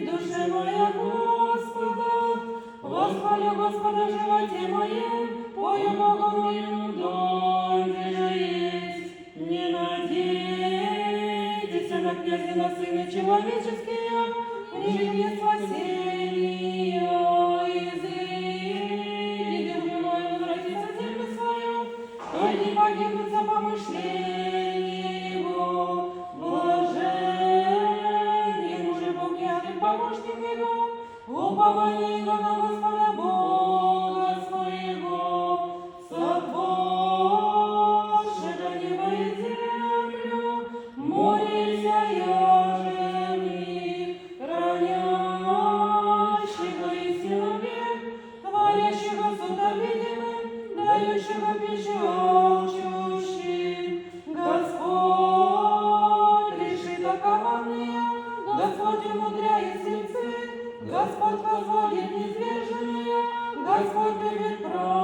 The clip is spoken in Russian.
душа моя Господа, восхвалю Господа в животе моем, пою Богу моему, донде же есть. Не надейтесь на князя, на сына человеческие, прежде не спасения, изыди живое возвратиться в землю свою, то не погибнут за помышление его. Блажен ему же Бог явит помощник его, упование его на Господа Бога своего, сотворшего небо и землю, море и заяжений, хранящего и силовек, творящего суд видимым, дающего пищу алчущим. Господь решит окованные, Господь умудряет сердце, Господь возводит низверженные, Господь любит праведных.